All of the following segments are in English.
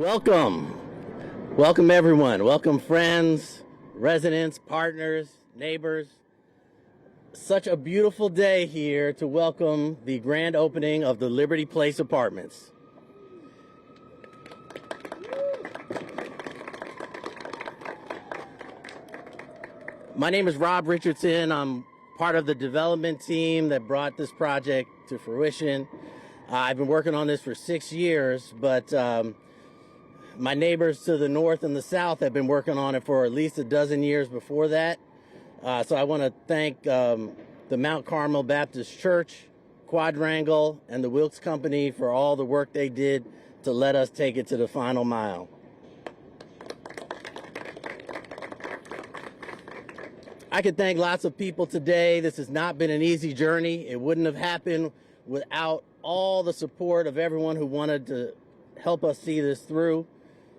Welcome. Welcome everyone. Welcome friends, residents, partners, neighbors. Such a beautiful day here to welcome the grand opening of the Liberty Place Apartments. My name is Rob Richardson. I'm part of the development team that brought this project to fruition. I've been working on this for 6 years, but my neighbors to the north and the south have been working on it for at least a dozen years before that. So I want to thank the Mount Carmel Baptist Church, Quadrangle, and the Wilkes Company for all the work they did to let us take it to the final mile. I could thank lots of people today. This has not been an easy journey. It wouldn't have happened without all the support of everyone who wanted to help us see this through,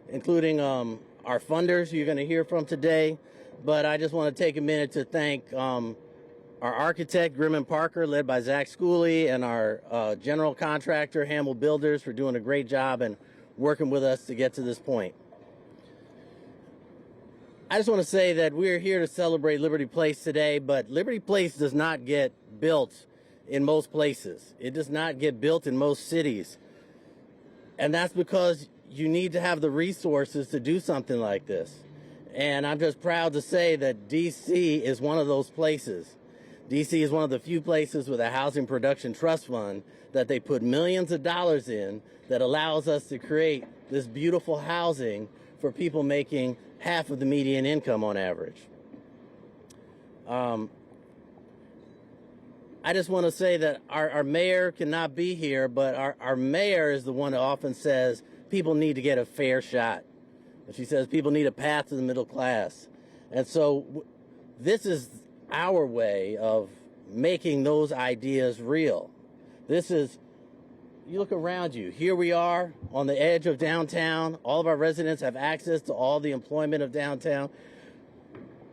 including our funders who you're going to hear from today. But I just want to take a minute to thank our architect, Grimm & Parker, led by Zach Schooley, and our general contractor, Hamel Builders, for doing a great job and working with us to get to this point. I just want to say that we're here to celebrate Liberty Place today, but Liberty Place does not get built in most places. It does not get built in most cities. And that's because you need to have the resources to do something like this. And I'm just proud to say that DC is one of those places. DC is one of the few places with a housing production trust fund that they put millions of dollars in that allows us to create this beautiful housing for people making half of the median income on average. I just want to say that our mayor cannot be here, but our mayor is the one that often says people need to get a fair shot. And she says people need a path to the middle class. And so this is our way of making those ideas real. This is, you look around you, here we are on the edge of downtown. All of our residents have access to all the employment of downtown.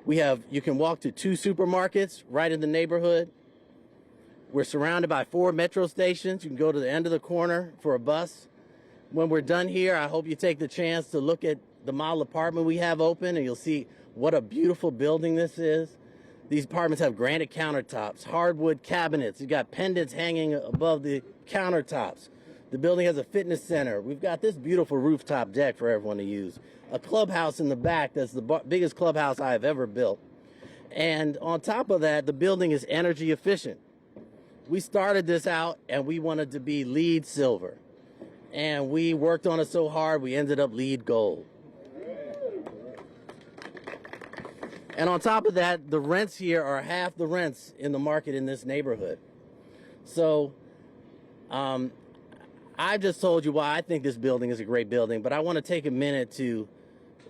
You can walk to 2 supermarkets right in the neighborhood. We're surrounded by 4 metro stations. You can go to the end of the corner for a bus. When we're done here, I hope you take the chance to look at the model apartment we have open, and you'll see what a beautiful building this is. These apartments have granite countertops, hardwood cabinets. You've got pendants hanging above the countertops. The building has a fitness center. We've got this beautiful rooftop deck for everyone to use. A clubhouse in the back that's the biggest clubhouse I have ever built. And on top of that, the building is energy efficient. We started this out and we wanted to be LEED silver. And we worked on it so hard, we ended up LEED gold. And on top of that, the rents here are half the rents in the market in this neighborhood. So I just told you why I think this building is a great building, but I want to take a minute to,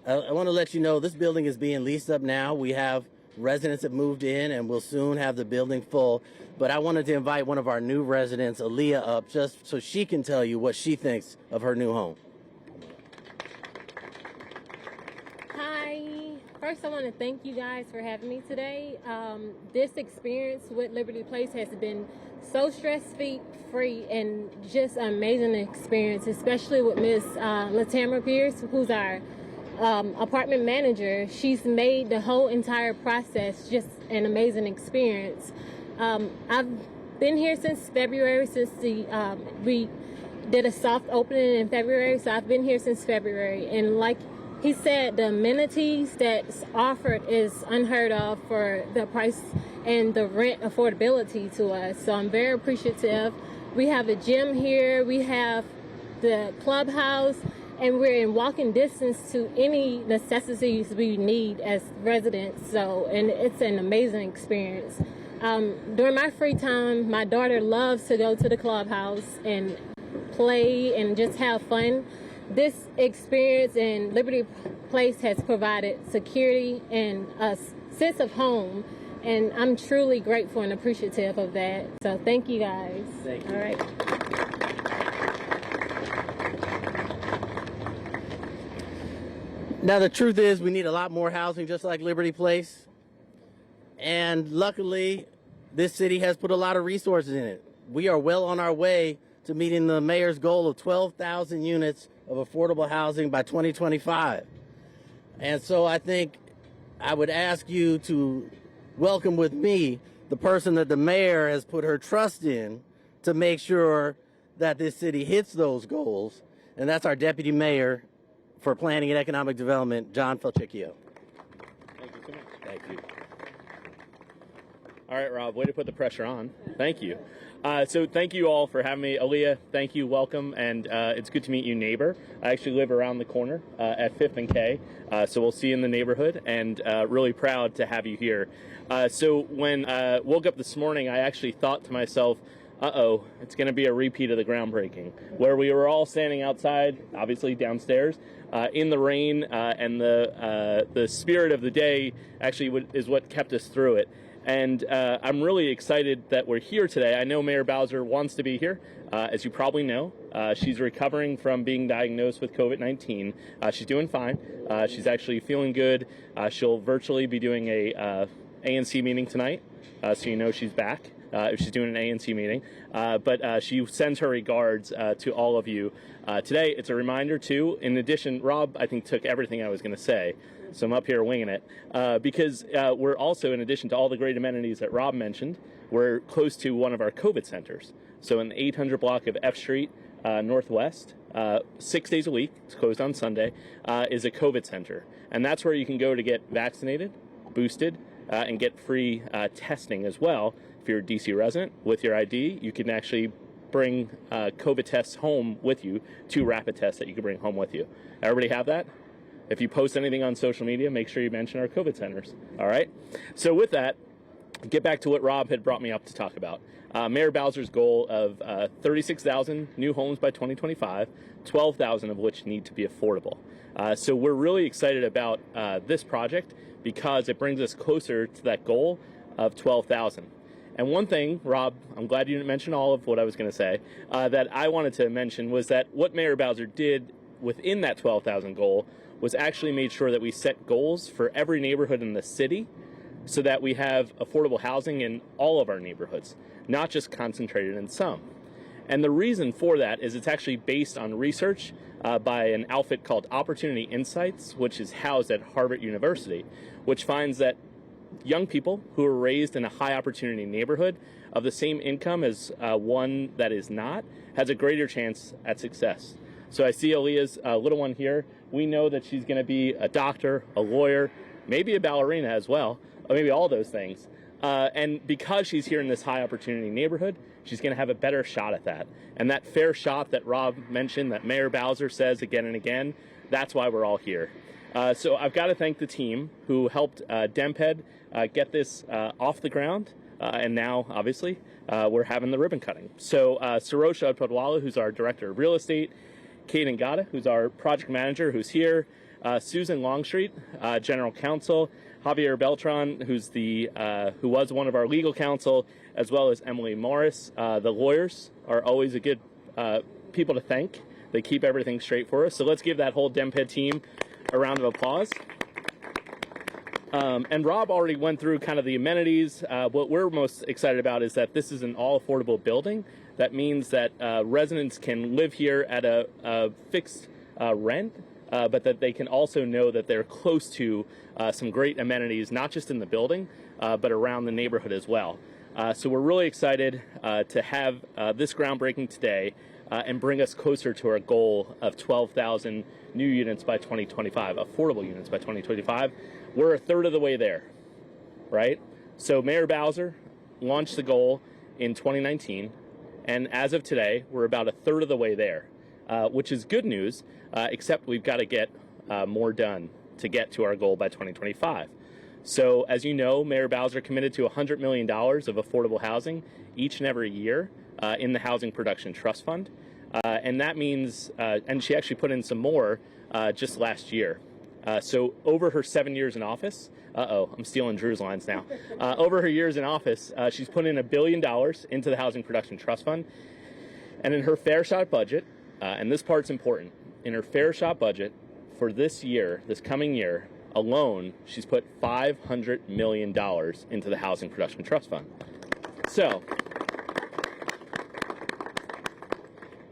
I want to let you know this building is being leased up now. We have residents that moved in and we'll soon have the building full. But I wanted to invite one of our new residents, Aaliyah, up just so she can tell you what she thinks of her new home. First, I want to thank you guys for having me today. This experience with Liberty Place has been so stress-free and just an amazing experience, especially with Miss Latamra Pierce, who's our apartment manager. She's made the whole entire process just an amazing experience. I've been here since February, since we did a soft opening in February, so I've been here since February. And like he said, the amenities that's offered is unheard of for the price and the rent affordability to us. So I'm very appreciative. We have a gym here, we have the clubhouse, and we're in walking distance to any necessities we need as residents. So, and it's an amazing experience. During my free time, my daughter loves to go to the clubhouse and play and just have fun. This experience in Liberty Place has provided security and a sense of home, and I'm truly grateful and appreciative of that. So thank you guys. Thank you. All right. Now, the truth is we need a lot more housing just like Liberty Place. And luckily, this city has put a lot of resources in it. We are well on our way to meeting the mayor's goal of 12,000 units of affordable housing by 2025. And so I think I would ask you to welcome with me the person that the mayor has put her trust in to make sure that this city hits those goals. And that's our Deputy Mayor for Planning and Economic Development, John Falchicchio. Thank you so much. Thank you. All right, Rob, way to put the pressure on. Thank you. So thank you all for having me. Aaliyah, thank you, welcome, and it's good to meet you, neighbor. I actually live around the corner at 5th and K, so we'll see you in the neighborhood, and really proud to have you here. So when I woke up this morning, I actually thought to myself, uh-oh, it's going to be a repeat of the groundbreaking, where we were all standing outside, obviously downstairs, in the rain, and the spirit of the day actually is what kept us through it. And I'm really excited that we're here today. I know Mayor Bowser wants to be here. As you probably know, she's recovering from being diagnosed with COVID-19. She's doing fine. She's actually feeling good. She'll virtually be doing a ANC meeting tonight, so you know she's back. If she's doing an ANC meeting. But she sends her regards to all of you. Today, it's a reminder, too. In addition, Rob, I think, took everything I was going to say. So I'm up here winging it. Because we're also, in addition to all the great amenities that Rob mentioned, we're close to one of our COVID centers. So in the 800 block of F Street Northwest, 6 days a week, it's closed on Sunday, is a COVID center. And that's where you can go to get vaccinated, boosted, and get free testing as well. If you're a DC resident with your ID, you can actually bring COVID tests home with you, 2 rapid tests that you can bring home with you. Everybody have that? If you post anything on social media, make sure you mention our COVID centers. All right? So with that, get back to what Rob had brought me up to talk about. Mayor Bowser's goal of 36,000 new homes by 2025, 12,000 of which need to be affordable. So we're really excited about this project because it brings us closer to that goal of 12,000. And one thing, Rob, I'm glad you didn't mention all of what I was going to say, that I wanted to mention was that what Mayor Bowser did within that 12,000 goal was actually made sure that we set goals for every neighborhood in the city so that we have affordable housing in all of our neighborhoods, not just concentrated in some. And the reason for that is it's actually based on research by an outfit called Opportunity Insights, which is housed at Harvard University, which finds that young people who are raised in a high opportunity neighborhood of the same income as one that is not has a greater chance at success. So I see Aaliyah's little one here. We know that she's going to be a doctor, a lawyer, maybe a ballerina as well, or maybe all those things. And because she's here in this high opportunity neighborhood, she's going to have a better shot at that. And that fair shot that Rob mentioned, that Mayor Bowser says again and again, that's why we're all here. So I've got to thank the team who helped DMPED get this off the ground. And now, obviously, we're having the ribbon cutting. So Sarosha Podwala, who's our Director of Real Estate, Kate Ngata, who's our project manager, who's here, Susan Longstreet, General Counsel, Javier Beltran, who was one of our legal counsel, as well as Emily Morris. The lawyers are always a good people to thank. They keep everything straight for us. So let's give that whole DMPED team a round of applause. And Rob already went through kind of the amenities. What we're most excited about is that this is an all-affordable building. That means that residents can live here at a fixed rent, but that they can also know that they're close to some great amenities, not just in the building, but around the neighborhood as well. So we're really excited to have this groundbreaking today and bring us closer to our goal of 12,000 new units by 2025, affordable units by 2025. We're a third of the way there, right? So Mayor Bowser launched the goal in 2019, and as of today, we're about a third of the way there, which is good news, except we've got to get more done to get to our goal by 2025. So as you know, Mayor Bowser committed to $100 million of affordable housing each and every year in the Housing Production Trust Fund. And that means, and she actually put in some more just last year. So over her 7 years in office, I'm stealing Drew's lines now. Over her years in office, she's put in $1 billion into the Housing Production Trust Fund. And in her fair shot budget, and this part's important, in her fair shot budget for this year, this coming year alone, she's put $500 million into the Housing Production Trust Fund. So,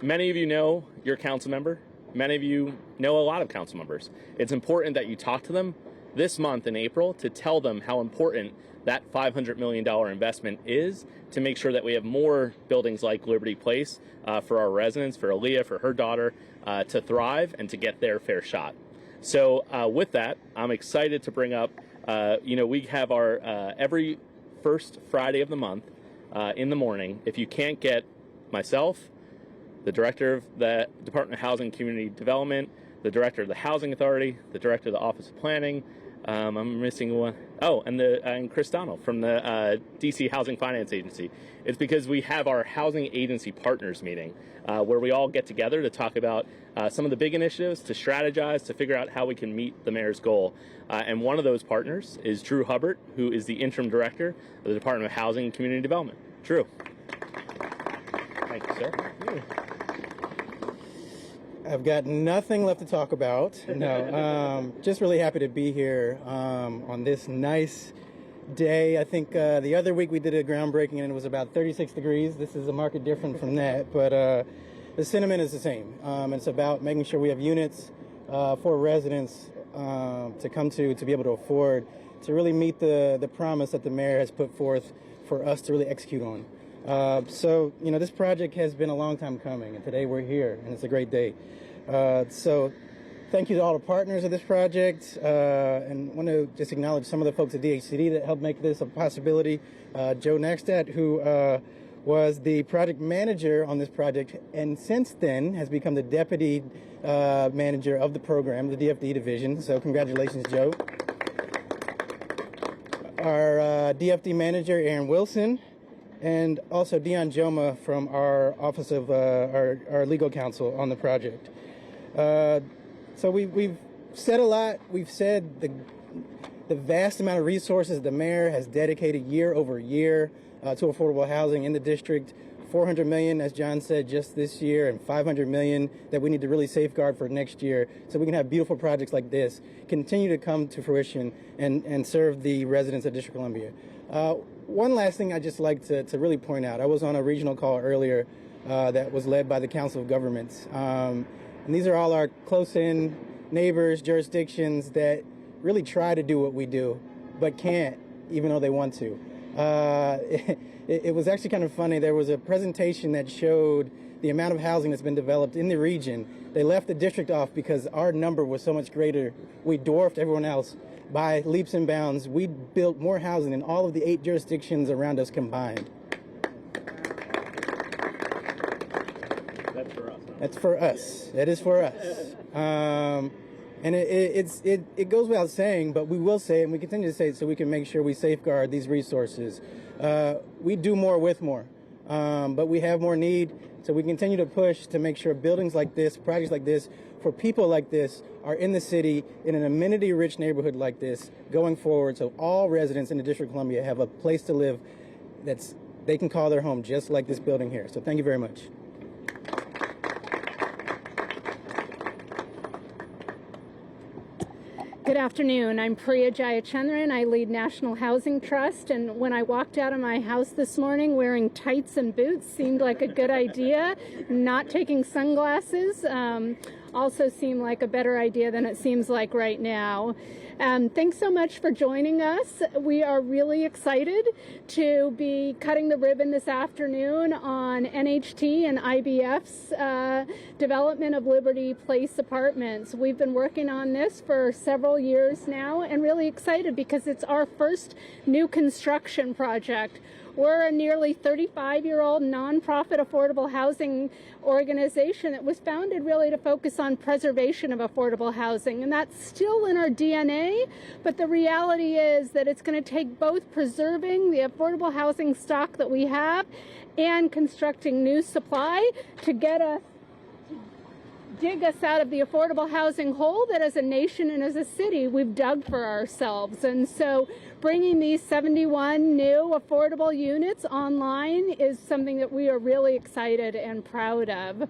many of you know your council member, many of you know a lot of council members. It's important that you talk to them this month in April to tell them how important that $500 million investment is to make sure that we have more buildings like Liberty Place for our residents, for Aaliyah, for her daughter, to thrive and to get their fair shot. So with that, I'm excited to bring up, we have our every first Friday of the month in the morning. If you can't get myself, the director of the Department of Housing and Community Development, the director of the Housing Authority, the director of the Office of Planning, I'm missing one. Oh, and Chris Donnell from the DC Housing Finance Agency. It's because we have our housing agency partners meeting where we all get together to talk about some of the big initiatives, to strategize, to figure out how we can meet the mayor's goal. And one of those partners is Drew Hubbard, who is the interim director of the Department of Housing and Community Development. Drew. Thank you, sir. I've got nothing left to talk about. No, just really happy to be here on this nice day. I think the other week we did a groundbreaking and it was about 36 degrees. This is a market different from that, but the sentiment is the same. It's about making sure we have units for residents to come to be able to afford, to really meet the promise that the mayor has put forth for us to really execute on. So, this project has been a long time coming, and today we're here, and it's a great day. So thank you to all the partners of this project, and want to just acknowledge some of the folks at DHCD that helped make this a possibility. Joe Naxtat, who was the project manager on this project, and since then has become the deputy manager of the program, the DFD division. So congratulations, Joe. Our DFD manager, Aaron Wilson, and also Dion Joma from our Office of our legal counsel on the project. So we've said a lot. We've said the vast amount of resources the mayor has dedicated year over year to affordable housing in the district. $400 million, as John said, just this year, and $500 million that we need to really safeguard for next year so we can have beautiful projects like this continue to come to fruition and serve the residents of District of Columbia. One last thing I'd just like to really point out. I was on a regional call earlier that was led by the Council of Governments. And these are all our close-in neighbors, jurisdictions that really try to do what we do, but can't, even though they want to. It was actually kind of funny. There was a presentation that showed the amount of housing that's been developed in the region. They left the district off because our number was so much greater. We dwarfed everyone else by leaps and bounds. We built more housing than all of the 8 jurisdictions around us combined. That's for us. That's for us. That is for us. And it goes without saying, but we will say it and we continue to say it so we can make sure we safeguard these resources. We do more with more, but we have more need, so we continue to push to make sure buildings like this, projects like this, for people like this are in the city in an amenity-rich neighborhood like this going forward, so all residents in the District of Columbia have a place to live that's they can call their home, just like this building here. So thank you very much. Good afternoon. I'm Priya Jayachandran. I lead National Housing Trust, and when I walked out of my house this morning wearing tights and boots seemed like a good idea. Not taking sunglasses also seemed like a better idea than it seems like right now. Thanks so much for joining us. We are really excited to be cutting the ribbon this afternoon on NHT and IBF's development of Liberty Place apartments. We've been working on this for several years now and really excited because it's our first new construction project. We're a nearly 35-year-old nonprofit affordable housing organization that was founded really to focus on preservation of affordable housing, and that's still in our DNA, but the reality is that it's going to take both preserving the affordable housing stock that we have and constructing new supply to dig us out of the affordable housing hole that as a nation and as a city we've dug for ourselves. And so bringing these 71 new affordable units online is something that we are really excited and proud of.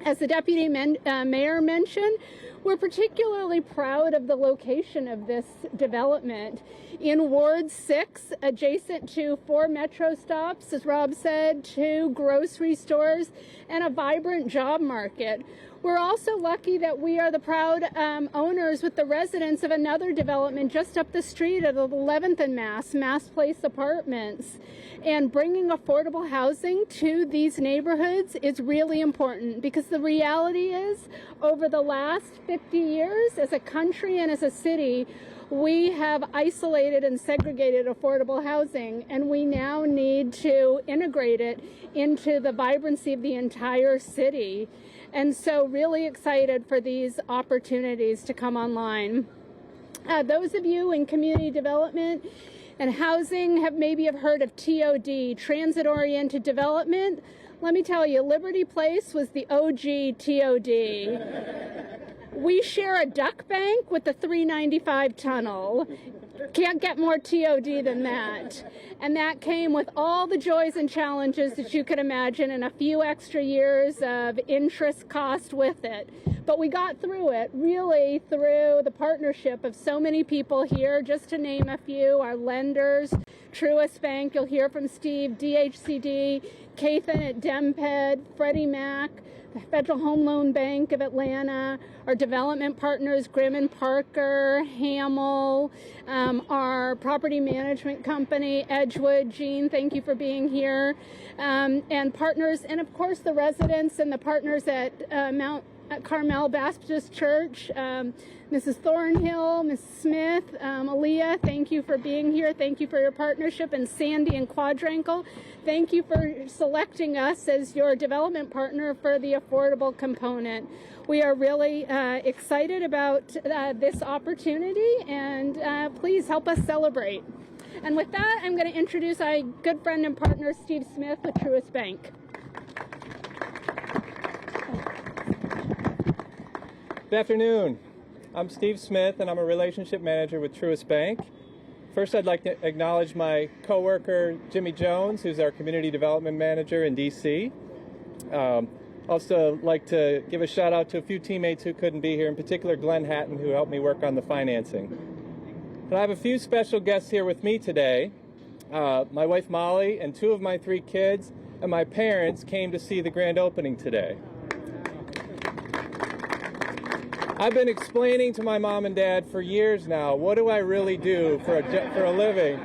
As the Deputy Mayor mentioned, we're particularly proud of the location of this development in Ward 6, adjacent to 4 metro stops, as Rob said, 2 grocery stores, and a vibrant job market. We're also lucky that we are the proud owners with the residents of another development just up the street at 11th and Mass Place Apartments. And bringing affordable housing to these neighborhoods is really important, because the reality is, over the last 50 years, as a country and as a city, we have isolated and segregated affordable housing, and we now need to integrate it into the vibrancy of the entire city. And so really excited for these opportunities to come online. Those of you in community development and housing have heard of TOD, transit-oriented development. Let me tell you, Liberty Place was the OG TOD. We share a duck bank with the 395 tunnel. Can't get more TOD than that. And that came with all the joys and challenges that you could imagine, and a few extra years of interest cost with it. But we got through it, really through the partnership of so many people here, just to name a few: our lenders, Truist Bank, you'll hear from Steve, DHCD, Cathan at DMPED, Freddie Mac, the Federal Home Loan Bank of Atlanta, our development partners, Grimm and Parker, Hamel, our property management company, Edgewood. Jean, thank you for being here. And partners, and of course the residents and the partners at Mount Carmel Baptist Church, Mrs. Thornhill, Mrs. Smith, Aaliyah, thank you for being here. Thank you for your partnership. And Sandy and Quadrangle, thank you for selecting us as your development partner for the affordable component. We are really excited about this opportunity, and please help us celebrate. And with that, I'm going to introduce my good friend and partner, Steve Smith with Truist Bank. Good afternoon. I'm Steve Smith, and I'm a relationship manager with Truist Bank. First, I'd like to acknowledge my coworker, Jimmy Jones, who's our community development manager in D.C. Also like to give a shout out to a few teammates who couldn't be here, in particular Glenn Hatton, who helped me work on the financing. But I have a few special guests here with me today. My wife Molly and two of my three kids and my parents came to see the grand opening today. I've been explaining to my mom and dad for years now, what do I really do for a living?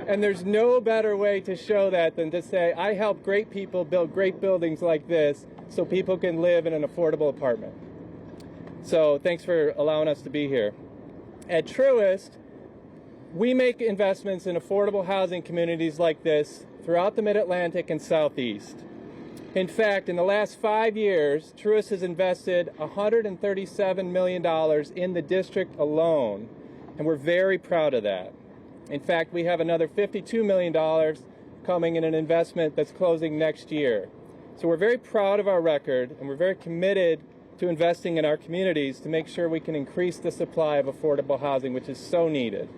And there's no better way to show that than to say, I help great people build great buildings like this so people can live in an affordable apartment. So thanks for allowing us to be here. At Truist, we make investments in affordable housing communities like this throughout the Mid-Atlantic and Southeast. In fact, in the last 5 years, Truist has invested $137 million in the district alone, and we're very proud of that. In fact, we have another $52 million coming in an investment that's closing next year. So we're very proud of our record, and we're very committed to investing in our communities to make sure we can increase the supply of affordable housing, which is so needed.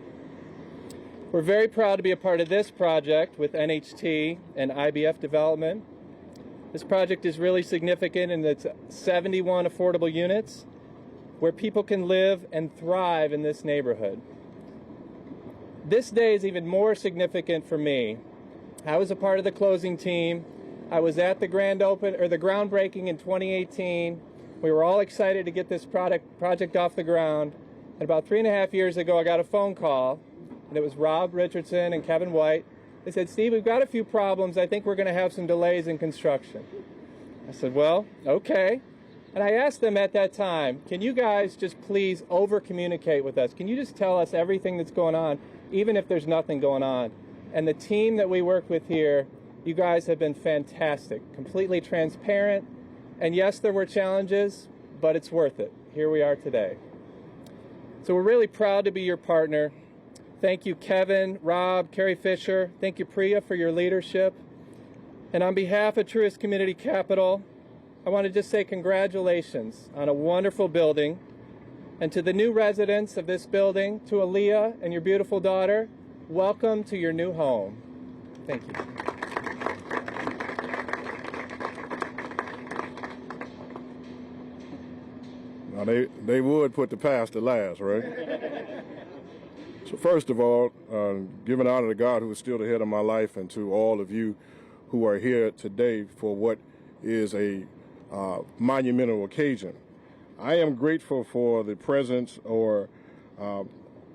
We're very proud to be a part of this project with NHT and IBF Development. This project is really significant in that it's 71 affordable units where people can live and thrive in this neighborhood. This day is even more significant for me. I was a part of the closing team. I was at the groundbreaking in 2018. We were all excited to get this project off the ground. And about 3.5 years ago, I got a phone call, and it was Rob Richardson and Kevin White. They said, Steve, we've got a few problems. I think we're going to have some delays in construction. I said, well, okay. And I asked them at that time, can you guys just please over-communicate with us? Can you just tell us everything that's going on, even if there's nothing going on? And the team that we work with here, you guys have been fantastic, completely transparent. And yes, there were challenges, but it's worth it. Here we are today. So we're really proud to be your partner. Thank you, Kevin, Rob, Carrie Fisher. Thank you, Priya, for your leadership. And on behalf of Truist Community Capital, I want to just say congratulations on a wonderful building. And to the new residents of this building, to Aaliyah and your beautiful daughter, welcome to your new home. Thank you. Now, they would put the past to last, right? So first of all, giving honor to God, who is still the head of my life, and to all of you who are here today for what is a monumental occasion. I am grateful for the presence, or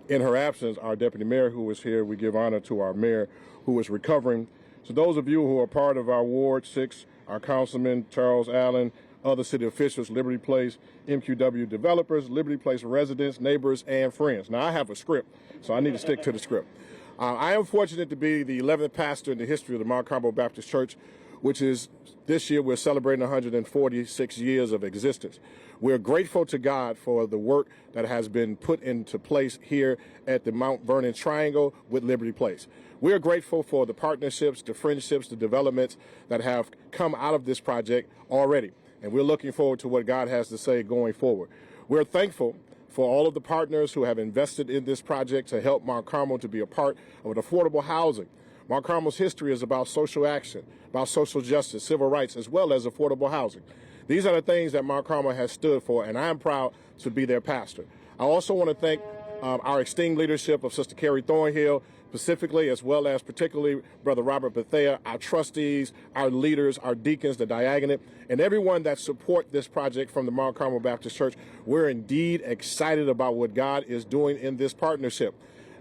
in her absence, our deputy mayor who is here. We give honor to our mayor who is recovering. So those of you who are part of our Ward 6, our councilman, Charles Allen, other city officials, Liberty Place, MQW developers, Liberty Place residents, neighbors, and friends. Now, I have a script, so I need to stick to the script. I am fortunate to be the 11th pastor in the history of the Mount Carmel Baptist Church, which is, this year we're celebrating 146 years of existence. We're grateful to God for the work that has been put into place here at the Mount Vernon Triangle with Liberty Place. We're grateful for the partnerships, the friendships, the developments that have come out of this project already. And we're looking forward to what God has to say going forward. We're thankful for all of the partners who have invested in this project to help Mount Carmel to be a part of affordable housing. Mount Carmel's history is about social action, about social justice, civil rights, as well as affordable housing. These are the things that Mount Carmel has stood for, and I am proud to be their pastor. I also want to thank our esteemed leadership of Sister Carrie Thornhill, specifically, as well as particularly Brother Robert Bethea, our trustees, our leaders, our deacons, the diaconate, and everyone that support this project from the Mount Carmel Baptist Church. We're indeed excited about what God is doing in this partnership.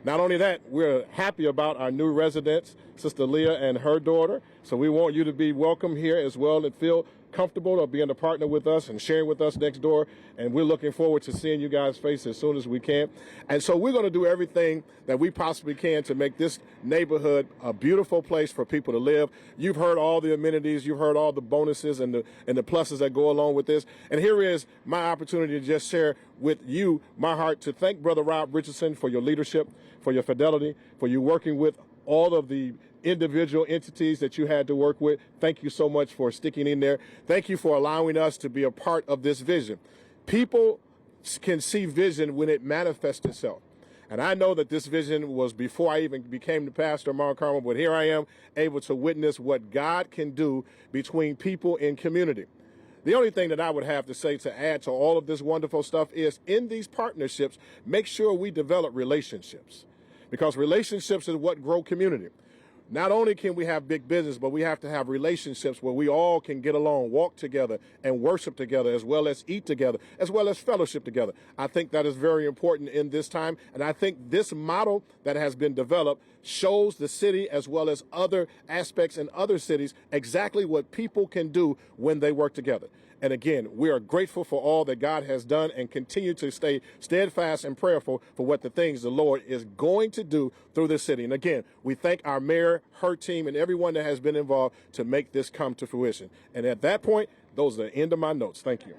Not only that, we're happy about our new residents, Sister Leah and her daughter. So we want you to be welcome here as well and feel comfortable of being a partner with us and sharing with us next door. And we're looking forward to seeing you guys' face as soon as we can. And so we're going to do everything that we possibly can to make this neighborhood a beautiful place for people to live. You've heard all the amenities, you've heard all the bonuses and the pluses that go along with this. And here is my opportunity to just share with you my heart to thank Brother Rob Richardson for your leadership, for your fidelity, for you working with all of the individual entities that you had to work with. Thank you so much for sticking in there. Thank you for allowing us to be a part of this vision. People can see vision when it manifests itself. And I know that this vision was before I even became the pastor of Mount Carmel, but here I am able to witness what God can do between people in community. The only thing that I would have to say to add to all of this wonderful stuff is in these partnerships, make sure we develop relationships, because relationships is what grow community. Not only can we have big business, but we have to have relationships where we all can get along, walk together, and worship together, as well as eat together, as well as fellowship together. I think that is very important in this time, and I think this model that has been developed shows the city, as well as other aspects in other cities, exactly what people can do when they work together. And again, we are grateful for all that God has done and continue to stay steadfast and prayerful for what the things the Lord is going to do through this city. And again, we thank our mayor, her team, and everyone that has been involved to make this come to fruition. And at that point, those are the end of my notes. Thank you.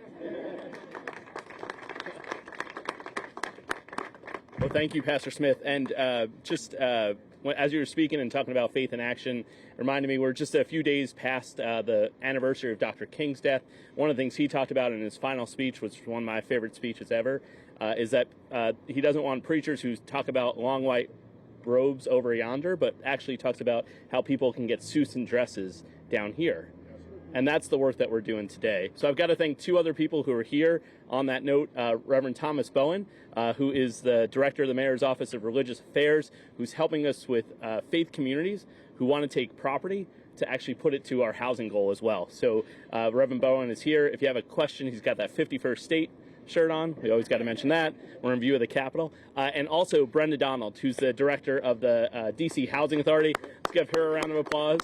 Well, thank you, Pastor Smith. And as you were speaking and talking about faith in action, it reminded me we're just a few days past the anniversary of Dr. King's death. One of the things he talked about in his final speech, which was one of my favorite speeches ever, is that he doesn't want preachers who talk about long white robes over yonder, but actually talks about how people can get suits and dresses down here. And that's the work that we're doing today. So I've got to thank two other people who are here on that note. Reverend Thomas Bowen, who is the director of the Mayor's Office of Religious Affairs, who's helping us with faith communities who want to take property to actually put it to our housing goal as well. So Reverend Bowen is here. If you have a question, he's got that 51st State shirt on. We always got to mention that. We're in view of the Capitol. And also Brenda Donald, who's the director of the D.C. Housing Authority. Let's give her a round of applause.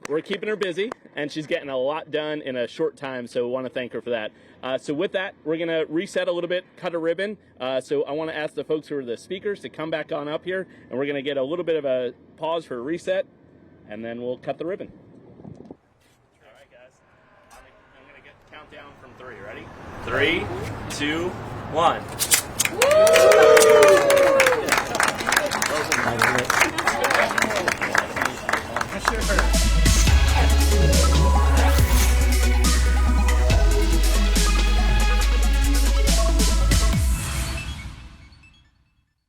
We're keeping her busy, and she's getting a lot done in a short time, so we want to thank her for that. So with that, we're going to reset a little bit, cut a ribbon. So I want to ask the folks who are the speakers to come back on up here, and we're going to get a little bit of a pause for a reset, and then we'll cut the ribbon. All right, guys. I'm going to get the countdown from 3. Ready? 3, 2, 1. Woo!